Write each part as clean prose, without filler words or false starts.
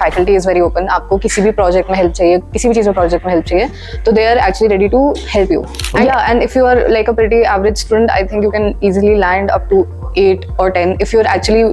Faculty is very open. आपको किसी भी प्रोजेक्ट में हेल्प चाहिए, किसी भी चीज़ में प्रोजेक्ट में हेल्प चाहिए, तो they are actually ready to help you. And if you are like a pretty average student, I think you can easily land up to 8 or 10 if you're actually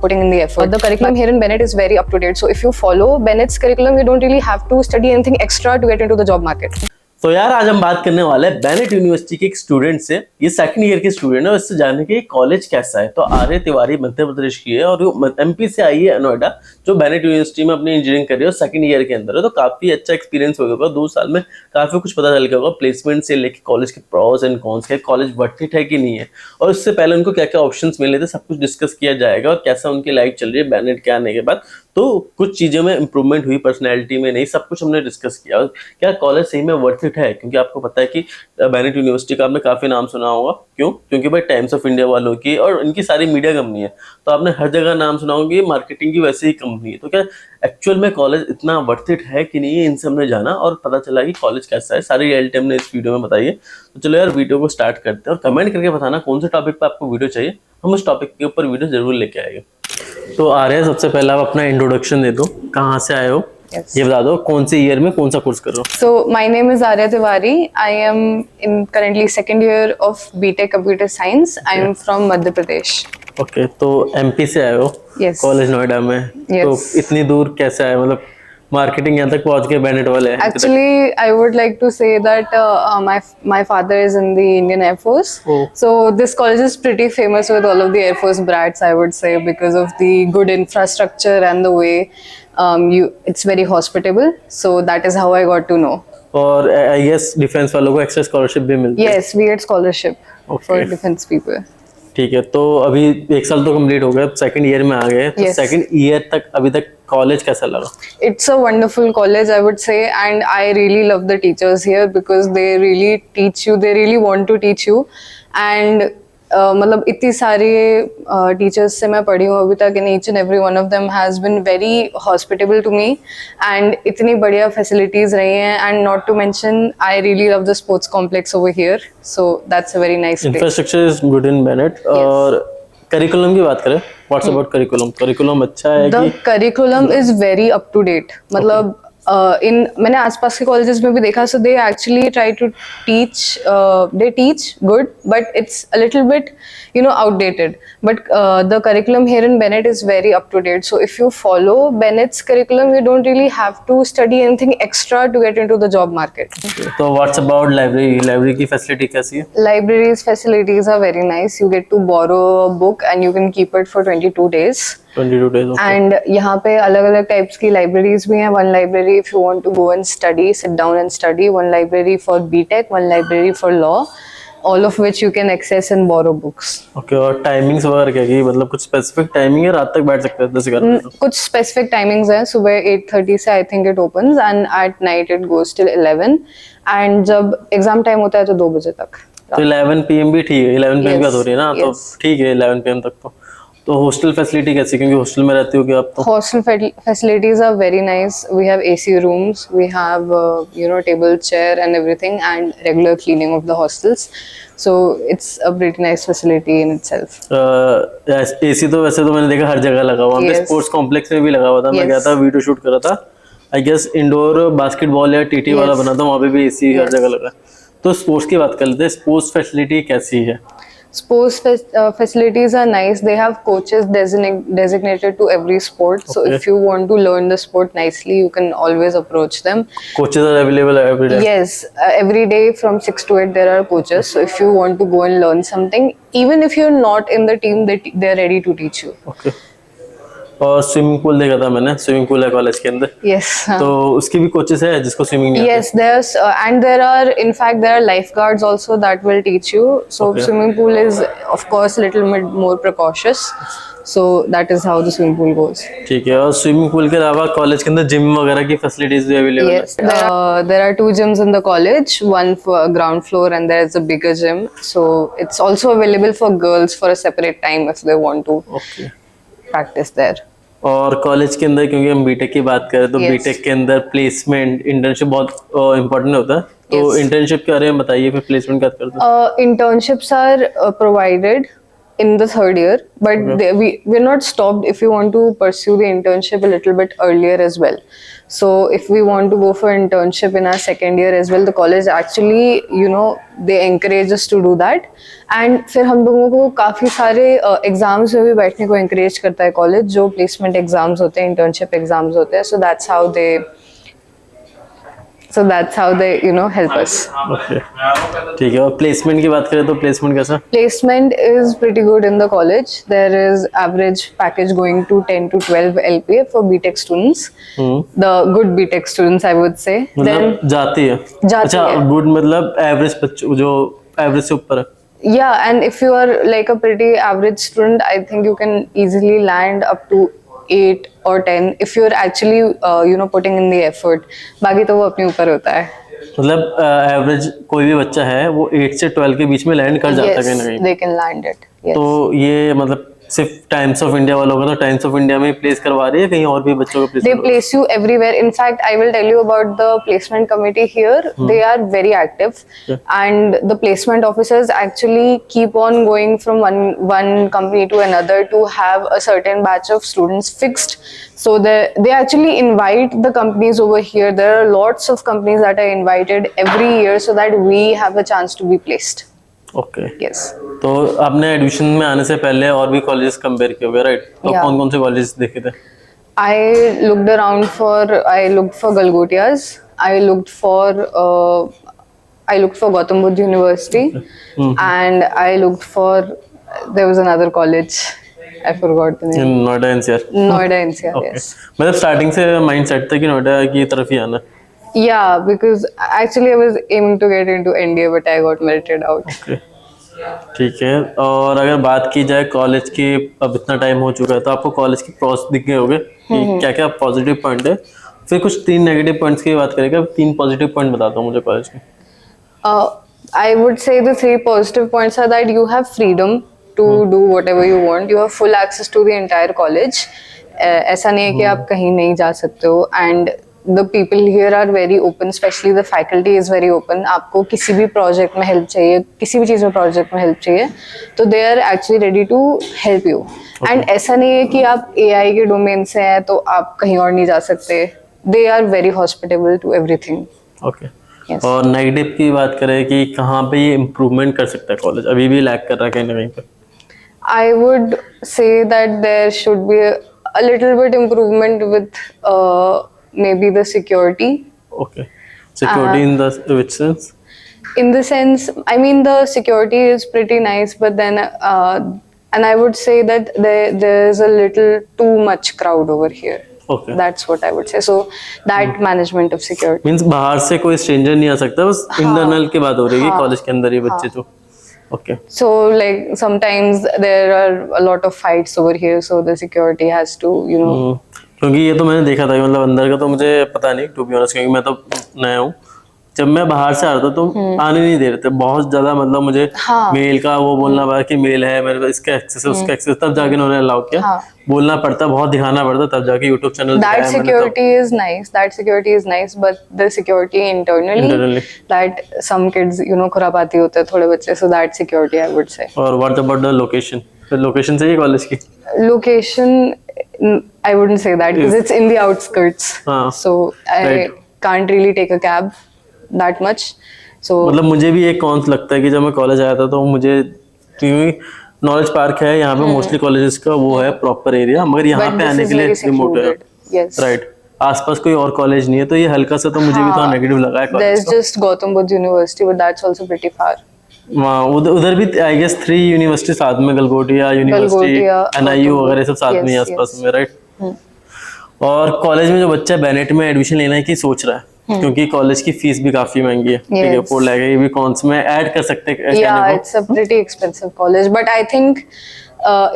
putting in the effort. The curriculum here in Bennett is very up to date, so if you follow Bennett's curriculum, you don't really have to study anything extra to get into the job market. तो यार आज हम बात करने वाले हैं Bennett university के एक स्टूडेंट से. ये सेकंड ईयर के स्टूडेंट है और इससे जानने के कॉलेज कैसा है. तो आर्य तिवारी मध्य प्रदेश की है और वो एमपी से आई है नोएडा, जो बेनेट यूनिवर्सिटी में अपनी इंजीनियरिंग कर रही है और सेकंड ईयर के अंदर है. तो काफी अच्छा एक्सपीरियंस हो गया 2 साल में, काफी कुछ पता चल गया होगा प्लेसमेंट से लेके कॉलेज के प्रॉस एंड कॉन्स के, कॉलेज वर्थ इट है कि नहीं है, और उससे पहले उनको क्या क्या ऑप्शंस मिले थे सब कुछ डिस्कस किया जाएगा, और कैसा उनकी लाइफ चल रही है बेनेट के आने के बाद. तो कुछ चीज़ों में इंप्रूवमेंट हुई, पर्सनैलिटी में नहीं, सब कुछ हमने डिस्कस किया. और क्या कॉलेज सही में वर्थ इट है, क्योंकि आपको पता है कि बेनेट यूनिवर्सिटी का आपने काफ़ी नाम सुना होगा. क्यों? क्योंकि भाई टाइम्स ऑफ इंडिया वालों की और इनकी सारी मीडिया कंपनी है, तो आपने हर जगह नाम सुना होगा. ये मार्केटिंग की वैसे ही कंपनी है. तो क्या एक्चुअल में कॉलेज इतना वर्थ इट है कि नहीं है, इनसे हमने जाना और पता चला कि कॉलेज कैसा है. सारी रियलिटी हमने इस वीडियो में बताई है. तो चलो यार वीडियो को स्टार्ट करते हैं, और कमेंट करके बताना कौन से टॉपिक पर आपको वीडियो चाहिए, हम उस टॉपिक के ऊपर वीडियो जरूर लेके आएंगे. तो आर्य, सबसे पहले आप अपना इंट्रोडक्शन दे दो, कहाँ से आए हो, ये बता दो, कौन से ईयर में कौन सा कोर्स कर रहे हो. So my name is Arya Tiwari. I am in currently second year of BTech Computer Science. I am from Madhya Pradesh. Okay, तो एमपी से आए हो. Yes. कॉलेज नोएडा में. Yes. तो इतनी दूर कैसे आए, मतलब मार्केटिंग यहाँ तक पहुँच के बेनेट वाले हैं. Actually, I would like to say that my father is in the Indian Air Force. Oh. So this college is pretty famous with all of the Air Force brats, I would say, because of the good infrastructure and the way it's very hospitable. So that is how I got to know. और I guess defence वालों को extra scholarship भी मिलती है. Yes, we get scholarship for Okay. defense people. ठीक है, तो अभी 1 साल तो कंप्लीट हो गया, सेकंड ईयर में आ गए. तो Yes. सेकंड ईयर तक अभी तक कॉलेज कैसा लगा? It's a wonderful college, I would say, and I really love the teachers here because they really teach you, they really want to teach you. And मतलब इतनी सारी टीचर्स से मैं पढ़ी हूँ अभी तक, and each and every one of them has been very hospitable to me, and इतनी बढ़िया facilities रही हैं, and not to mention I really love the sports complex over here, so that's a very nice place. Infrastructure is good in Bennett. और curriculum की बात करें, what's about curriculum? Curriculum अच्छा है The कि curriculum is very up to date. मतलब मैंने आसपास के कॉलेजेस में भी देखा, so they actually try to teach, they teach good, but it's a little bit outdated. But the curriculum here in Bennett is very up to date. So if you follow Bennett's curriculum, you don't really have to study anything extra to get into the job market. तो what's about library? Library की facility कैसी है? Libraries facilities are very nice. You get to borrow a book and you can keep it for 22 days. 22 days. And यहाँ पे अलग अलग types की libraries भी हैं. One library if you want to go and study, sit down and study. One library for BTech, one library for law, all of which you can access and borrow books. Okay, और timings वगैरह क्या की, मतलब कुछ specific timing है? रात तक बैठ सकते हैं 10-11 बजे? कुछ स्पेसिफिक टाइमिंग्स हैं. सुबह 8:30 से I think it opens, and at night it goes till 11, and जब एग्जाम टाइम होता है तो 2 बजे तक. तो 11 PM भी ठीक है. 11 PM की बात हो रही है ना, तो Yes. ठीक है 11 PM तक. तो हॉस्टल फैसिलिटी कैसी, क्योंकि हॉस्टल में रहती होगी आप तो? Hostel facilities are very nice. We have AC rooms, we have table, chair and everything, and regular cleaning of the hostels. So it's a pretty nice facility in itself. AC तो वैसे तो मैंने देखा हर जगह लगा हुआ. Yes. स्पोर्ट्स कॉम्प्लेक्स में भी लगा हुआ था. मैं Yes. गया था, वीडियो शूट कर रहा था. आई गेस इंडोर बास्केटबॉल या टीटी वाला Yes. बना था, वहाँ पे भी एसी हर जगह लगा. तो स्पोर्ट्स की बात कर लेते हैं. स्पोर्ट्स फैसिलिटी कैसी है? Sports facilities are nice. They have coaches designated to every sport. So Okay. if you want to learn the sport nicely, you can always approach them. Coaches are available every day? Yes, every day from 6 to 8 there are coaches. So if you want to go and learn something, even if you're not in the team, they're ready to teach you. Okay. और swimming pool देखा था मैंने, swimming pool है college के अंदर. Yes. तो उसकी भी कोचेस है जिसको स्विमिंग नहीं आती? Yes, there's and there are lifeguards also that will teach you. So Okay. swimming pool is of course a little bit more precautious. So that is how the swimming pool goes. ठीक है. और swimming pool के अलावा college के अंदर gym वगैरह की facilities भी अवेलेबल है? Yes, there are 2 gyms in the college. One for ground floor, and there is a bigger gym. So it's also available for girls for a separate time if they want to okay. practice there. और college के अंदर, क्योंकि हम BTech की बात करें तो Yes. BTech के अंदर प्लेसमेंट, इंटर्नशिप बहुत इम्पोर्टेंट होता है. तो Yes. इंटर्नशिप के बारे में बताइए, फिर प्लेसमेंट क्या करते हैं? Internships are provided in the third year, but we're not stopped if we want to pursue the internship a little bit earlier as well. So if we want to go for internship in our second year as well, the college actually, they encourage us to do that. And फिर हम लोगों को काफ़ी सारे exams में भी बैठने को encourage करता है कॉलेज, जो प्लेसमेंट एग्जाम्स होते हैं, इंटर्नशिप एग्जाम्स होते हैं. So that's how they help us. Okay ठीक है. और प्लेसमेंट की बात करें तो प्लेसमेंट कैसा? Placement is pretty good in the college. There is average package going to 10 to 12 LPA for BTech students. The good BTech students, I would say. मतलब जाती है. अच्छा, गुड मतलब एवरेज बच्चों जो एवरेज से ऊपर है. Yeah, and if you are like a pretty average student, I think you can easily land up to 8 or 10 if you're actually putting in the effort. बाकी तो वो अपने ऊपर होता है. मतलब एवरेज कोई भी बच्चा है वो 8 से 12 के बीच में लैंड कर जाता है कहीं ना कहीं. They can land it. Yes. तो ये मतलब सिर्फ टाइम्स ऑफ इंडिया वालों का, तो टाइम्स ऑफ इंडिया में प्लेस करवा रही है, कहीं और भी बच्चों को They place you everywhere. In fact, I will tell you about the placement committee here. They are very active, and the placement officers actually keep on going from one company to another to have a certain batch of students fixed. So they actually invite the companies over here. There are lots of companies that are invited every year so that we have a chance to be placed. Okay. Yes. तो आपने admission में आने से पहले और भी colleges compare किए होंगे, राइट? तो Yeah. कौन कौन से कॉलेजेस देखे थे? I looked for Galgotias. I looked for Gautam Buddha University, and I looked for, there was another college. I forgot the name. In Noida NCR. Noida NCR. Okay. Yes. मतलब starting से mindset था कि नोएडा की तरफ ही आना. Yeah, because actually I was aiming to get into NDA, but I got merited out. Okay ठीक है. और अगर बात की जाए कॉलेज की, अब इतना टाइम हो चुका है तो आपको कॉलेज के प्रॉस दिख गए होंगे कि क्या क्या पॉजिटिव पॉइंट है. फिर कुछ 3 नेगेटिव पॉइंट्स की बात करेंगे. 3 पॉजिटिव पॉइंट बताता हूँ मुझे कॉलेज के. I would say the 3 positive points are that you have freedom to do whatever you want. You have full access to the entire college. ऐसा नहीं है कि आप कहीं नहीं जा सकते हो. And the people here are very open, especially the faculty is very open. आपको किसी भी project में help चाहिए, किसी भी चीज़ में project में help चाहिए, तो they are actually ready to help you. And ऐसा नहीं है कि आप AI के domain से हैं तो आप कहीं और नहीं जा सकते. They are very hospitable to everything. Okay. Yes. और नेगेटिव की बात करें कि कहाँ पे ये इम्प्रूवमेंट कर सकता है कॉलेज, अभी भी लैग कर रहा है कहीं ना कहीं पे. I would say that there should be a little bit improvement with maybe the security. Okay. Security in the which sense? In the sense, I mean, the security is pretty nice, but then, and I would say that there's a little too much crowd over here. Okay. That's what I would say. So that management of security. Means बाहर से कोई stranger नहीं आ सकता, बस internal की बात हो रही है कॉलेज के अंदर ये बच्चे तो. Okay. So like sometimes there are a lot of fights over here, so the security has to, क्योंकि ये तो मैंने देखा था कि मतलब अंदर का तो मुझे पता नहीं, टू बी ऑनेस्ट, क्योंकि मैं तो नया हूँ. जब मैं बाहर से आ रहा था तो आने नहीं दे रहे थे बहुत ज्यादा. मतलब मुझे मेल का वो बोलना पड़ा कि मेल है मेरे, इसका एक्सेस है उसका एक्सेस, तब जाके उन्होंने अलाउ किया. बोलना पड़ता, बहुत दिखाना पड़ता, तब जाके YouTube channel. That security is nice. That security is nice, but the security internally, that some kids, खुरापाती होते हैं थोड़े बच्चे, so that security I would say. और what about the location? फिर लोकेशन सही है कॉलेज की? Location, I wouldn't say that because it's in the outskirts. So I can't really take a cab that much. So मतलब मुझे भी एक cons लगता है कि जब मैं कॉलेज आया था तो मुझे, क्योंकि नॉलेज पार्क है यहाँ पे मोस्टली कॉलेजेस का वो है प्रॉपर एरिया, मगर यहाँ पे आने के लिए रिमोट है. Yes. राइट. आसपास कोई और कॉलेज नहीं है, तो ये हल्का सा तो मुझे भी थोड़ा नेगेटिव लगा है college. There's just Gautam Buddha University, but that's also pretty far. वहाँ उधर भी आई गेस 3 यूनिवर्सिटी साथ में, गलगोटिया यूनिवर्सिटी, NIU वगैरह सब साथ में आसपास में, राइट. और कॉलेज में जो बच्चा बेनेट में एडमिशन लेने की सोच रहा है, क्योंकि कॉलेज की फीस भी काफी महंगी है, ठीक है, 4 लाख है, ये भी कॉन्स में ऐड कर सकते हैं. Yeah, it's a pretty expensive college, but I think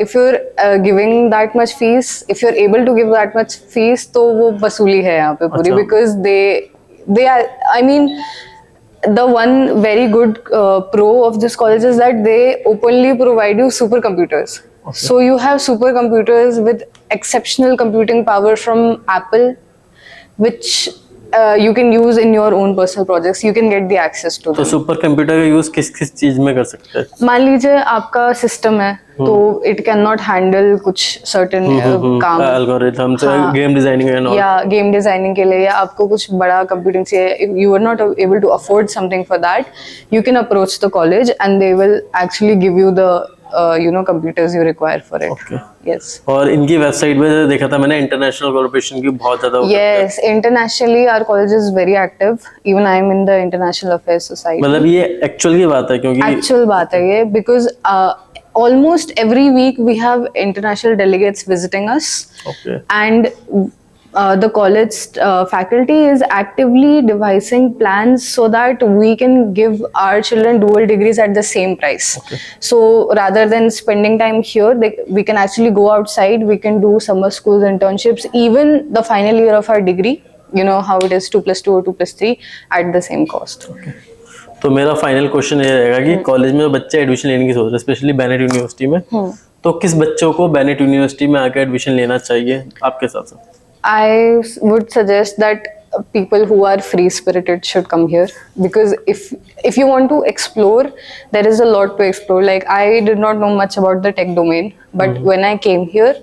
if you're giving that much fees, if you're able to give that much fees, तो वो वसूली है यहाँ पे पूरी, because they are, I mean, the one very good pro of this college is that they openly provide you supercomputers. So you have supercomputers with exceptional computing power from Apple, which you can use in your own personal projects. You can get the access to तो them. Super computer का use किस किस चीज में कर सकते हैं? मान लीजिए आपका सिस्टम है तो इट कैन नॉट हैंडल कुछ सर्टेन काम एल्गोरिथम्स, हाँ। Game designing and all. या गेम डिजाइनिंग के लिए, या आपको कुछ बड़ा कंप्यूटिंग चाहिए, you are not able to afford something for that, you can approach the college and they will actually give you the computers you require for it. Okay. Yes. और इनकी website पे देखा था मैंने, इंटरनेशनल कोलैबोरेशन की बहुत ज्यादा वो करते हैं। Yes, internationally our college is very active. Even I am in the International Affairs Society. मतलब ये एक्चुअल की बात है क्योंकि Actual बात है ये, because almost every week we have international delegates visiting us. Okay. And the college faculty is actively devising plans so that we can give our children dual degrees at the same price. Okay. So rather than spending time here, we can actually go outside, we can do summer schools internships, even the final year of our degree, you know how it is 2+2 or 2+3 at the same cost. तो मेरा final question ये रहेगा कि college में बच्चे admission लेने की सोच रहे हैं, स्पेशली बेनेट यूनिवर्सिटी में, तो किस बच्चों को बेनेट यूनिवर्सिटी में आकर एडमिशन लेना चाहिए आपके हिसाब से? I would suggest that people who are free spirited should come here, because if you want to explore, there is a lot to explore. Like, I did not know much about the tech domain, but when I came here,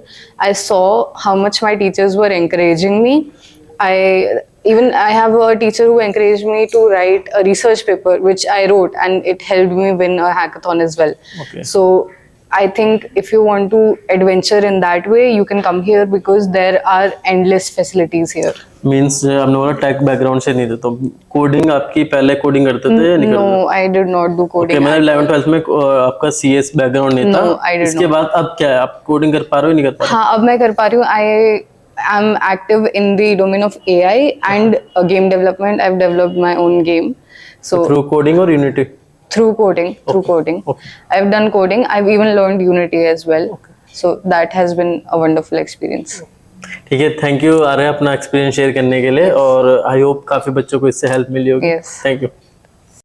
I saw how much my teachers were encouraging me. I have a teacher who encouraged me to write a research paper, which I wrote, and it helped me win a hackathon as well. Okay. So I think if you want to adventure in that way, you can come here because there are endless facilities here. Means हम लोग tech background से नहीं थे, तो coding आपकी पहले coding करते थे या नहीं करते? No, I did not do coding. Okay, मैंने 11th 12th में आपका सीएस बैकग्राउंड नहीं था। No, I did इसके not. बाद अब क्या है, आप कोडिंग कर पा रहे हो नहीं कर पा रहे हाँ, अब मैं कर पा रही हूँ. I am active in the domain of AI and game development. I've developed my own game. हो? थ्रू कोडिंग और unity? Through coding. Okay. I've done coding. I've even learned Unity as well. So that has been a wonderful experience. ठीक है, thank you आ रहे हैं अपना experience share करने के लिए, और आई होप काफी बच्चों को इससे हेल्प मिली होगी। Yes. Thank you.